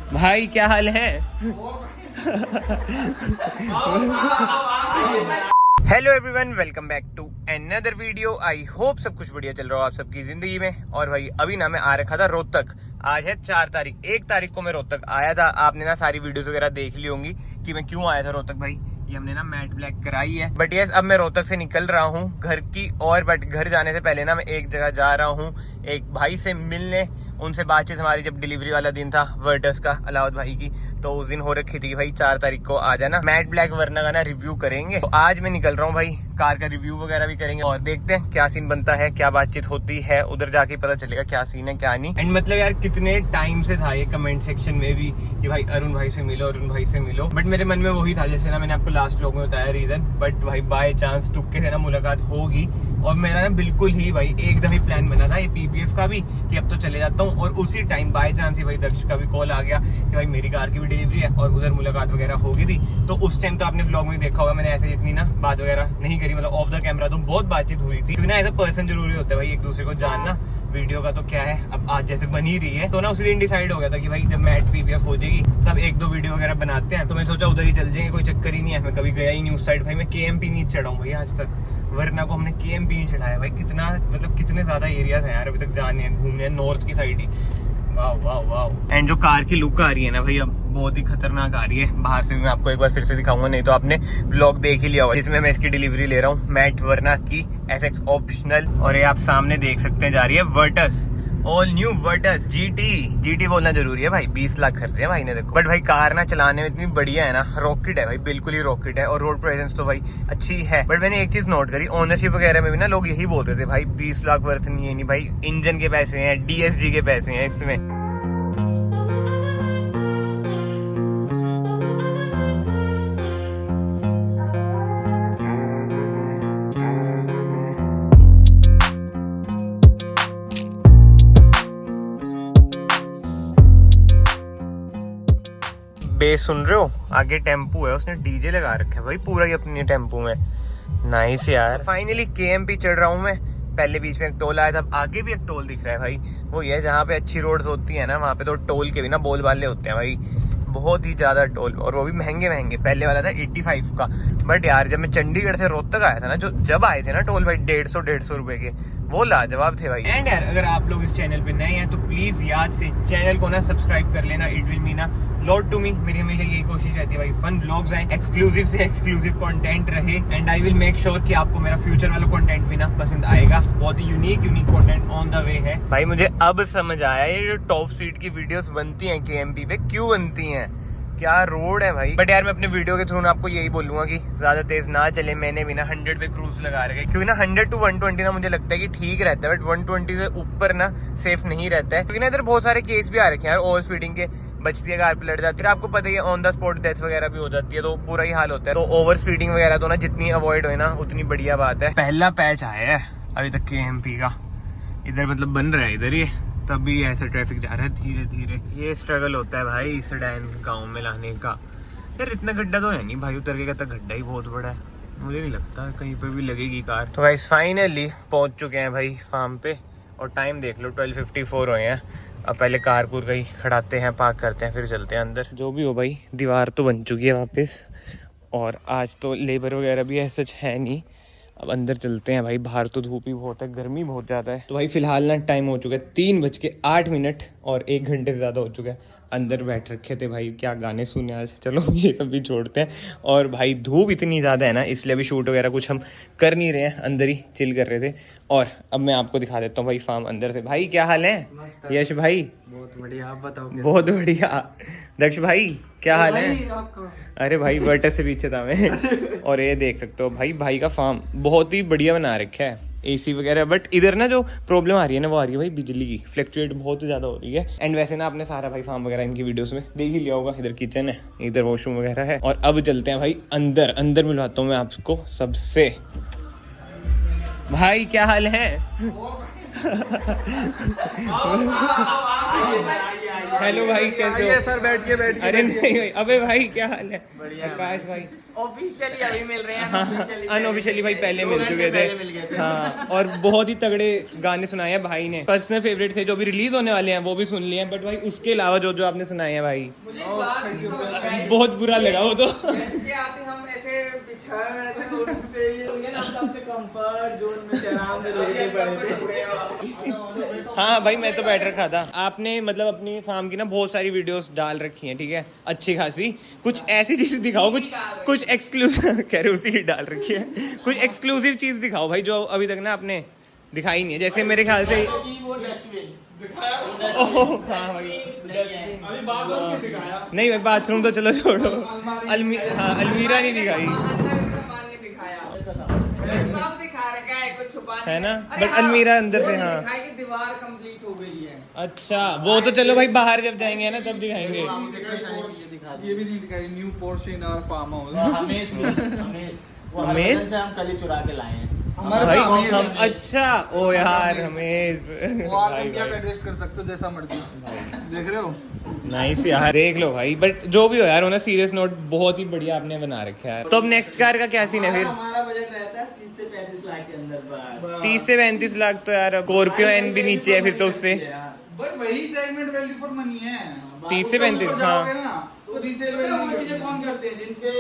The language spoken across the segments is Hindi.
भाई क्या हाल है? Hello everyone, welcome back to another video. I hope सब कुछ बढ़िया चल रहा हो आप सबकी जिंदगी में। और भाई अभी ना मैं आ रखा था रोहतक। आज है 4 तारीख। 1 तारीख को मैं रोहतक आया था। आपने ना सारी वीडियोस वगैरह देख ली होंगी कि मैं क्यों आया था रोहतक। भाई ये हमने ना मैट ब्लैक कराई है। बट यस, अब मैं रोहतक से निकल रहा हूँ घर की और। बट घर जाने से पहले ना मैं एक जगह जा रहा हूँ, एक भाई से मिलने। उनसे बातचीत हमारी जब डिलीवरी वाला दिन था वर्टस का, अलाउद भाई की, तो उस दिन हो रखी थी कि भाई 4 तारीख को आ जाना, मैट ब्लैक वर्ना का ना रिव्यू करेंगे। तो आज मैं निकल रहा हूँ भाई, कार का रिव्यू वगैरह भी करेंगे और देखते हैं क्या सीन बनता है, क्या बातचीत होती है। उधर जाके पता चलेगा क्या सीन है क्या नहीं। एंड मतलब यार कितने टाइम से था ये कमेंट सेक्शन में भी कि भाई अरुण भाई से मिलो, अरुण भाई से मिलो। बट मेरे मन में वही था, जैसे ना मैंने आपको लास्ट व्लॉग में बताया रीजन। बट भाई बाय चांस तुक्के से ना मुलाकात होगी। और मेरा ना बिल्कुल ही भाई एकदम ही प्लान बना था ये पीपीएफ का भी कि अब तो चले जाता हूँ। और उसी टाइम बाय चांस ही भाई दक्ष का भी कॉल आ गया कि भाई मेरी कार की भी डिलीवरी है और उधर मुलाकात वगैरह होगी थी। तो उस टाइम तो आपने व्लॉग में देखा होगा, मैंने ऐसे इतनी ना बात वगैरह नहीं करी, मतलब ऑफ द कैमरा तो बहुत बातचीत हुई थी। क्योंकि ना एज अ पर्सन जरूरी होता है भाई एक दूसरे को जानना। वीडियो का तो क्या है, अब आज जैसे बन ही रही है तो ना उसी दिन डिसाइड हो गया था कि भाई जब मैट पीपीएफ हो जाएगी तब 1-2 वीडियो वगैरह बनाते हैं। तो मैं सोचा उधर ही चल जाएंगे, कोई चक्कर ही नहीं है। मैं कभी गया ही नहीं उस साइड भाई, मैं केएमपी नहीं चढ़ा हूँ भाई आज तक। वरना को हमने केएमपी नहीं चढ़ाया भाई। कितना मतलब कितने ज्यादा एरियाज हैं यार अभी तक जाने हैं, घूमने हैं नॉर्थ की साइड ही। वाह वाह वाह। एंड जो कार की लुक आ रही है ना भाई, अब बहुत ही खतरनाक आ रही है। बाहर से भी मैं आपको एक बार फिर से दिखाऊंगा, नहीं तो आपने ब्लॉग देख ही लिया होगा, जिसमें मैं इसकी डिलीवरी ले रहा हूँ मैट वर्ना की एसएक्स ऑप्शनल। और ये आप सामने देख सकते हैं जा रही है Virtus, all new Virtus GT बोलना जरूरी है भाई। 20 लाख खर्चे हैं भाई ने, देखो। बट भाई कार ना चलाने में इतनी बढ़िया है ना, रॉकेट है भाई, बिल्कुल ही रॉकेट है। और रोड प्रेजेंस तो भाई अच्छी है। बट मैंने एक चीज नोट करी, ओनरशिप वगैरह में भी ना लोग यही बोल रहे थे भाई 20 लाख वर्थ नहीं है। नहीं भाई, इंजन के पैसे हैं, डीएसजी के पैसे हैं इसमें। बेस सुन रहे हो, आगे टेम्पू है, उसने डीजे लगा रखा है भाई पूरा ही अपनी टेम्पू में। नाइस यार। फाइनली केएमपी चढ़ रहा हूँ मैं। पहले बीच में एक टोल आया था, आगे भी एक टोल दिख रहा है भाई। वो ये जहाँ पे अच्छी रोड्स होती है ना, वहाँ पे तो टोल के भी ना बोल वाले होते हैं भाई, बहुत ही ज्यादा टोल। और वो भी महंगे महंगे। पहले वाला था 85 का। बट यार जब मैं चंडीगढ़ से रोहतक आया था ना, जो जब आए थे ना टोल भाई 150 रुपए के, वो लाजवाब थे भाई। एंड यार अगर आप लोग इस चैनल पे नए हैं तो प्लीज याद से चैनल को ना सब्सक्राइब कर लेना। It will mean a lot to me. मेरी हमेशा यही कोशिश रहती है भाई फन व्लॉग्स आए, एक्सक्लूसिव से एक्सक्लूसिव कंटेंट रहे। And I will make sure कि आपको मेरा फ्यूचर वाला कंटेंट भी ना पसंद आएगा। बहुत ही unique content on the way है भाई। मुझे अब समझ आया ये जो टॉप स्पीड की वीडियोस बनती हैं केएमपी पे क्यों बनती हैं, क्या रोड है भाई। बट यार मैं अपने वीडियो के थ्रू ना आपको यही बोलूंगा कि ज्यादा तेज ना चले। मैंने भी ना 100 पे क्रूज लगा रखे, क्योंकि ना 100 to 120 ना मुझे लगता है कि ठीक रहता है। बट 120 से ऊपर ना सेफ नहीं रहता है, क्योंकि ना इधर बहुत सारे केस भी आ रखे हैं यार ओवर स्पीडिंग के। बचती है कार पलट जाती है, आपको पता ही है, ऑन द स्पॉट डेथ वगैरह भी हो जाती है, तो पूरा ही हाल होता है। तो ओवर स्पीडिंग वगैरह तो ना जितनी अवॉइड हो ना उतनी बढ़िया बात है। पहला पैच आया है अभी तक केएमपी का, इधर मतलब बन रहा है इधर, ये तभी ऐसा ट्रैफिक जा रहा है धीरे धीरे। ये स्ट्रगल होता है भाई सडैन गाँव में लाने का। यार इतना गड्ढा तो है नहीं भाई, उतर के कहता गड्ढा ही बहुत बड़ा है। मुझे नहीं लगता कहीं पे भी लगेगी कार। तो गाइस फाइनली पहुंच चुके हैं भाई फार्म पे। और टाइम देख लो 12:54 हुए हैं। अब पहले कार को कहीं खड़ाते हैं, पार्क करते हैं, फिर चलते हैं अंदर। जो भी हो भाई, दीवार तो बन चुकी है वापस। और आज तो लेबर वगैरह भी ऐसा सच है नहीं। अब अंदर चलते हैं भाई, बाहर तो धूप ही बहुत है, गर्मी बहुत ज़्यादा है। तो भाई फिलहाल ना टाइम हो चुका है 3:08 और 1 घंटे से ज़्यादा हो चुका है। अंदर बैठ रखे थे भाई, क्या गाने सुने आज। चलो ये सब भी छोड़ते हैं। और भाई धूप इतनी ज़्यादा है ना, इसलिए अभी शूट वगैरह कुछ हम कर नहीं रहे हैं, अंदर ही चिल कर रहे थे। और अब मैं आपको दिखा देता हूँ भाई फार्म अंदर से। भाई क्या हाल है? यश भाई बहुत बढ़िया, आप बताओ। बहुत बढ़िया। दक्ष भाई क्या हाल है? अरे भाई वर्टस से पीछे था मैं। और ये देख सकते हो भाई, भाई का फार्म बहुत ही बढ़िया बना रखा है, एसी वगैरह। बट इधर ना जो प्रॉब्लम आ रही है ना, वो आ रही है भाई बिजली की, फ्लक्चुएट बहुत ज़्यादा हो रही है। एंड वैसे ना आपने सारा भाई फार्म वगैरह इनकी वीडियोस में देख ही लिया होगा। इधर किचन है, इधर वॉशरूम वगैरह है। और अब चलते हैं भाई अंदर। अंदर मिलवाता हूँ मैं आपको सबसे। भाई क्या हाल है? हेलो भाई, कैसे हो सर? बैठिए बैठिए। अरे नहीं, अबे भाई क्या हाल है? बढ़िया आकाश भाई। ऑफिशियली अभी मिल रहे हैं, अनऑफिशियली भाई पहले मिल चुके थे। हाँ, और बहुत ही तगड़े गाने सुनाए हैं भाई ने। पर्सनल फेवरेट थे जो भी रिलीज होने वाले हैं वो भी सुन लिए हैं, बट भाई उसके अलावा जो जो आपने सुनाए हैं भाई बहुत बुरा लगा वो तो। हम ऐसे अपने कंफर्ट जोन में आराम से लेके पड़े। हाँ भाई, मैं तो बैठ रखा था। आपने मतलब अपनी फार्म की ना बहुत सारी वीडियोस डाल रखी हैं, ठीक है, अच्छी खासी। कुछ ऐसी चीज दिखाओ, कुछ एक्सक्लूसिव कह रहे उसी की डाल रखी है, कुछ एक्सक्लूसिव चीज दिखाओ भाई जो अभी तक ना आपने दिखाई नहीं है। जैसे मेरे ख्याल से ओह हाँ भाई, नहीं भाई बाथरूम तो चलो छोड़ो, अलमीरा नहीं दिखाई है ना, बट अलमीरा अंदर से हाँ दीवार कंप्लीट हो गई है। अच्छा, वो तो चलो भाई बाहर जब जाएंगे ना तब दिखाएंगे। ये भी नहीं दिखाई। New portion in our farm house. हमेश से हम कल ही चुरा के लाए हैं भाई हम। अच्छा ओ यार हमेश भाई एडजस्ट कर सकते हो जैसा मर्जी। देख रहे हो? नाइस यार, देख लो भाई। बट जो भी हो यार, ना सीरियस नोट बहुत ही बढ़िया आपने बना रखा है यार। तो अब नेक्स्ट कार का क्या सीन है फिर? हमारा बजट रहता है 30 से 35 लाख के अंदर बस। 30 से 35 लाख तो यार स्कॉर्पियो एन भी नीचे है फिर तो उससे। भाई वही सेगमेंट वैल्यू फॉर मनी है। 30 से 35 हाँ। तो रीसेल में वो चीजें कौन करते हैं जिनके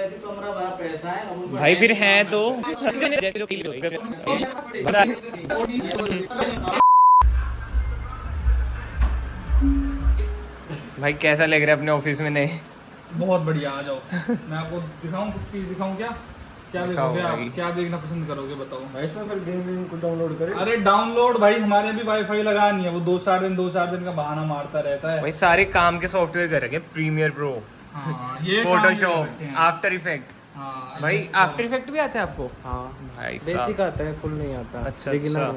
ऐसे कमरा भरा पैसा है भाई, फिर है तो भाई कैसा लग रहा है अपने ऑफिस में? नहीं बहुत बढ़िया, आ जाओ। मैं आपको दिखाऊं, कुछ चीज दिखाऊं क्या? क्या देखोगे आप? क्या देखना पसंद करोगे बताओ भाई? इसमें फिर गेम को डाउनलोड करें। अरे डाउनलोड भाई, हमारे भी वाईफाई लगा नहीं है, वो 2-4 दिन का बहाना मारता रहता है भाई। सारे काम के सॉफ्टवेयर कर रखे, Premiere Pro, Photoshop, After Effect. भाई आफ्टर इफेक्ट भी आता है आपको? हाँ भाई बेसिक आता है, फुल नहीं आता। अच्छा अच्छा,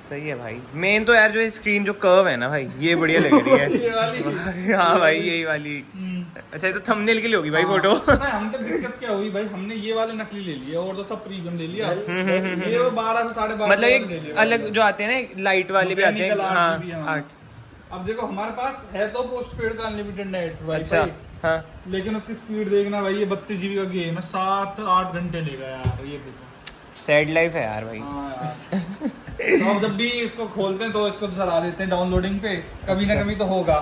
सही है भाई। मेन तो यार जो स्क्रीन जो कर्व है ना भाई, ये बढ़िया लग रही है। ये वाली हाँ भाई, यही वाली। अच्छा, ये तो थंबनेल के लिए होगी भाई फोटो। हम पे दिक्कत क्या हुई भाई, हमने ये वाले नकली ले लिए और तो सब प्रीमियम ले लिया। ये वो 12 से 12.5 मतलब एक अलग जो आते हैं ना लाइट वाले भी आते हैं। हाँ, अब देखो हमारे पास है तो पोस्ट पेड का अनलिमिटेड नेट। अच्छा हाँ, लेकिन उसकी स्पीड देखना भाई, ये 32 GB का गेम है, 7-8 घंटे लेगा यार। ये देखो सैड लाइफ है यार भाई। तो अब जब भी इसको खोलते हैं तो इसको चला देते हैं डाउनलोडिंग पे, कभी ना कभी तो होगा,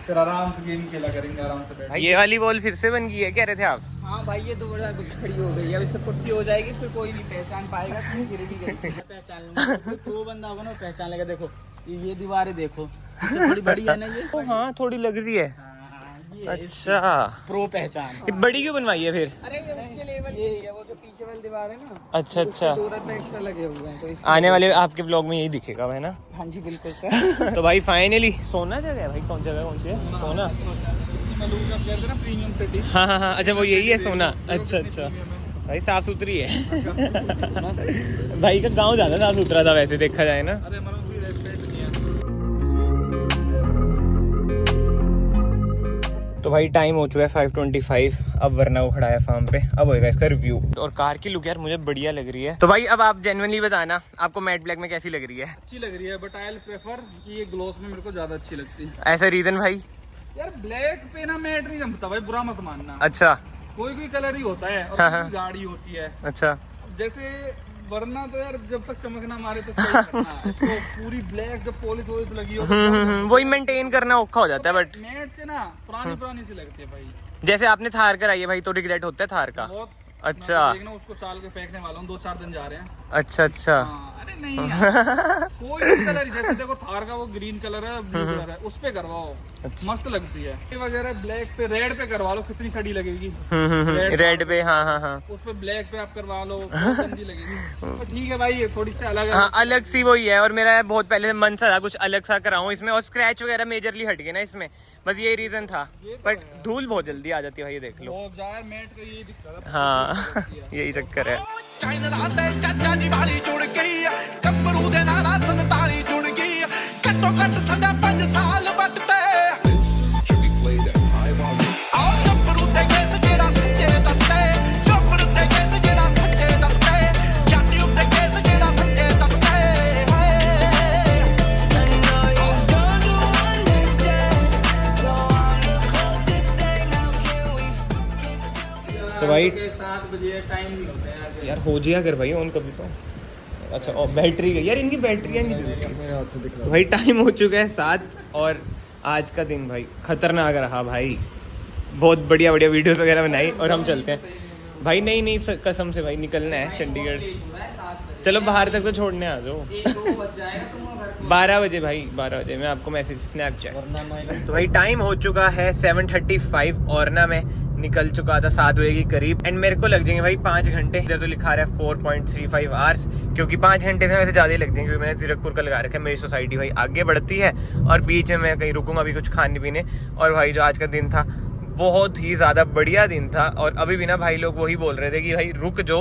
फिर आराम से गेम खेला करेंगे आराम से बैठ। ये वाली बॉल फिर से बन गई है, कह रहे थे आप? हाँ भाई, ये 2 बार खड़ी हो गई है, अब इससे पुट्टी हो जाएगी, फिर कोई नहीं पहचान पाएगा। पहचान लूंगा, कोई बंदा होगा ना पहचान लेगा। देखो ये दीवारें देखो, थोड़ी बड़ी है ना ये। हाँ थोड़ी लग रही है। अच्छा, प्रो पहचान। ये बड़ी क्यों बनवाई है फिर? अरे उसके लेवल की है, वो जो पीछे वाली दीवार है ना। अच्छा अच्छा, एक्स्ट्रा लगे हुए हैं तो आने वाले आपके ब्लॉग में यही दिखेगा है ना? हाँ जी बिल्कुल सर। तो भाई फाइनली सोना जगह है भाई। कौन जगह कौन सी है? सोना प्रीमियम सिटी। हाँ हाँ हाँ, अच्छा वो यही है सोना। अच्छा अच्छा भाई, साफ सुथरी है। भाई का गांव ज्यादा साफ सुथरा था वैसे देखा जाए ना। अरे हमारा कोई रेस्टोरेंट नहीं है। तो भाई टाइम हो चुका है 5:25। अब वरना वो खड़ा है फार्म पे, अब होएगा इसका रिव्यू। और कार की लुक यार मुझे बढ़िया लग रही है। तो भाई अब आप जेन्युइनली बताना आपको मैट ब्लैक में कैसी लग रही है? अच्छी लग रही है, बट आई विल प्रेफर कि ये ग्लोस में मेरे को ज्यादा अच्छी लगती है। ऐसा रीजन भाई? यार ब्लैक पे ना मैट नहीं जमता भाई, बुरा मत मानना। अच्छा, कोई कलर ही होता है और हाँ, कोई गाड़ी होती है। अच्छा, जैसे वरना तो यार जब तक चमकना मारे तो क्या करना। इसको पूरी ब्लैक जब पॉलिश लगी हो तो वही मेंटेन करना औखा हो जाता है। बट मैट से ना पुरानी सी लगती है भाई। जैसे आपने थार कराई है भाई, तो रिग्रेट होता है थार का? बहुत। अच्छा, देखना उसको चाल के फेंकने वाला हूँ, 2-4 दिन जा रहे हैं। अच्छा अच्छा। अरे नहीं यार, कोई भी कलर, जैसे देखो थार का वो ग्रीन कलर है, ब्लू कलर है, उस पे करवाओ। अच्छा। मस्त लगती है। ये वगैरह ब्लैक पे, रेड पे करवा लो, कितनी सड़ी लगेगी। रेड पे हाँ हाँ हाँ, उस पे ब्लैक पे आप करवा लो, गंदी लगेगी। तो ठीक है भाई, ये थोड़ी सी अलग है। हाँ अलग सी वही है। और मेरा बहुत पहले मन सा था कुछ अलग सा कराऊं इसमें, और स्क्रैच वगैरह मेजरली हट गए ना इसमें, बस यही रीजन था। बट धूल बहुत जल्दी आ जाती है भाई, ये देख लो। मैट का यही दिक्कत है। हाँ यही चक्कर है। चाचा जी वाली जुड़ गई, कपरू दे नारा संताली जुड़ गई, कट्टो कट सजा 5 साल बटते। आओ कपरू दे केस जेड़ा सच्चे दसते, कपरू दे केस जेड़ा सच्चे दसते, जाती उते केस जेड़ा सच्चे दसते। I know you don't understand. 7 बजे टाइम नहीं होता है यार हो जिया कर भाई ऑन कभी तो। अच्छा और बैटरी गई यार, इनकी बैटरियाँ नहीं चलती भाई। टाइम हो चुका है 7 और आज का दिन भाई खतरनाक रहा भाई। बहुत बढ़िया बढ़िया वीडियोस वगैरह बनाई और हम चलते हैं भाई। नहीं कसम से भाई निकलना है चंडीगढ़। चलो बाहर तक तो छोड़ने आ जाओ। 12 बजे भाई, 12 बजे मैं आपको मैसेज स्नैपचैट। तो भाई टाइम हो चुका है 7:35 और ना मैं निकल चुका था 7 बजे के करीब एंड मेरे को लग जाएंगे भाई 5 घंटे। इधर तो लिखा रहा है 4.35 आवर्स, क्योंकि 5 घंटे से वैसे ज़्यादा ही लग जाएंगे क्योंकि मैंने जीरकपुर का लगा रखा है। मेरी सोसाइटी भाई आगे बढ़ती है और बीच में मैं कहीं रुकूंगा भी कुछ खाने पीने। और भाई जो आज का दिन था बहुत ही ज़्यादा बढ़िया दिन था और अभी भी ना भाई लोग वही बोल रहे थे कि भाई रुक जो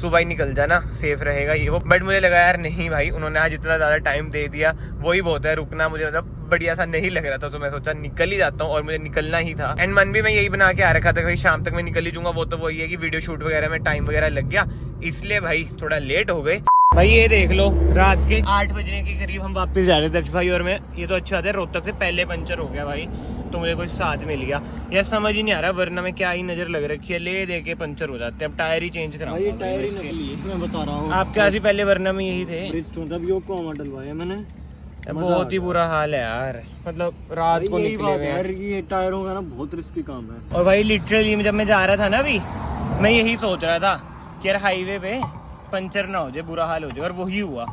सुबह ही निकल जाना सेफ रहेगा ये वो। बट मुझे लगा यार नहीं भाई, उन्होंने आज इतना ज़्यादा टाइम दे दिया वही बहुत है। रुकना मुझे मतलब बढ़िया सा नहीं लग रहा था तो मैं सोचा निकल ही जाता हूँ और मुझे निकलना ही था। एंड मन भी मैं यही बना के आ रखा था कि भाई शाम तक मैं निकल ही जाऊंगा। वो तो वही है कि वीडियो शूट वगैरह में टाइम वगैरह लग गया, इसलिए भाई थोड़ा लेट हो गए। भाई ये देख लो रात के 8 बजने के करीब हम वापस जा रहे थे दक्ष भाई और मैं। ये तो अच्छा था रोहतक से पहले पंचर हो गया भाई, तो मुझे कुछ साथ मिल गया यार। समझ ही नहीं आ रहा वरना में क्या ही नजर लग रखी है, ले दे के पंचर हो जाते हैं। अब टायर ही चेंज कराऊंगा मैं बता रहा हूँ आपके आज ही पहले वरना में यही थे। डलवाया मैंने, बहुत ही बुरा हाल है यार, मतलब रात को निकले हुए हैं। ये टायरों का ना बहुत रिस्की काम है। और भाई लिटरली जब मैं जा रहा था ना अभी मैं यही सोच रहा था कि यार हाईवे पे पंचर ना हो जाए, बुरा हाल हो जाए, और वही हुआ।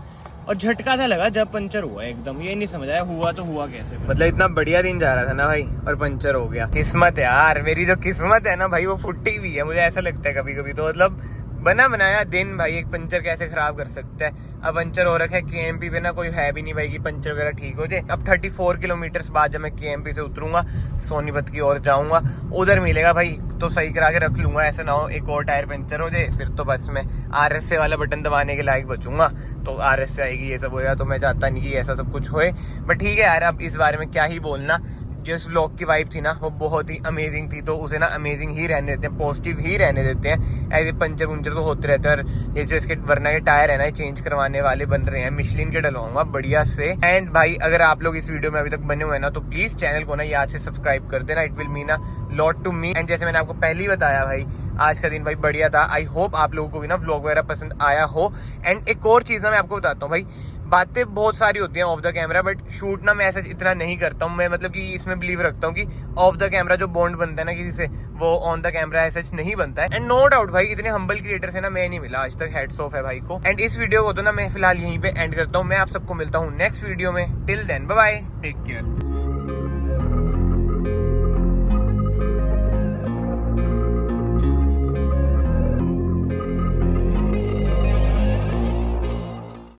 और झटका सा लगा जब पंचर हुआ एकदम, ये नहीं समझ आया हुआ तो हुआ कैसे। मतलब इतना बढ़िया दिन जा रहा था ना भाई और पंचर हो गया। किस्मत है यार, मेरी जो किस्मत है ना भाई वो फुट्टी हुई है। मुझे ऐसा लगता है कभी कभी तो मतलब बना बनाया दिन भाई एक पंचर कैसे खराब कर सकता है। अब पंचर हो रखा है KMP पे ना, कोई है भी नहीं भाई कि पंचर वगैरह ठीक हो जाए। अब 34 किलोमीटर बाद जब मैं KMP से उतरूंगा सोनीपत की ओर जाऊंगा, उधर मिलेगा भाई तो सही करा के रख लूंगा। ऐसा ना हो एक और टायर पंचर हो जाए, फिर तो बस मैं RSA वाला बटन दबाने के लायक बचूंगा। तो RSA आएगी ये सब होगा, तो मैं चाहता नहीं कि ऐसा सब कुछ होए। बट ठीक है यार, अब इस बारे में क्या ही बोलना। जिस व्लॉग की वाइब थी ना वो बहुत ही अमेजिंग थी, तो उसे ना अमेजिंग ही रहने देते हैं, पॉजिटिव ही रहने देते हैं। ऐसे पंचर वंचर तो होते रहते हैं। और ये जो इसके वरना के टायर है ना चेंज करवाने वाले बन रहे हैं, मिशलिन के डलवाऊंगा बढ़िया से। एंड भाई अगर आप लोग इस वीडियो में अभी तक बने हुए हैं ना तो प्लीज चैनल को ना याद से सब्सक्राइब कर देना, it will mean a lot to me. And जैसे मैंने आपको पहले ही बताया भाई आज का दिन भाई बढ़िया था। आई होप आप लोगों को भी ना व्लॉग वगैरह पसंद आया हो। एंड एक और चीज़ ना मैं आपको बताता हूँ भाई, बातें बहुत सारी होती हैं of the camera, but shoot ना मैं ऐसा इतना नहीं करता हूँ। मैं मतलब कि इसमें बिलीव रखता हूँ कि ऑफ द कैमरा जो बॉन्ड बनता है ना किसी से वो ऑन द कैमरा ऐसा नहीं बनता है। एंड नो डाउट भाई इतने हम्बल क्रिएटर से ना मैं नहीं मिला आज तक, हेड्स ऑफ है भाई को। एंड इस वीडियो को तो ना मैं फिलहाल यहीं पे एंड करता हूँ। मैं आप सबको मिलता हूँ नेक्स्ट वीडियो में। Till then bye bye, take care.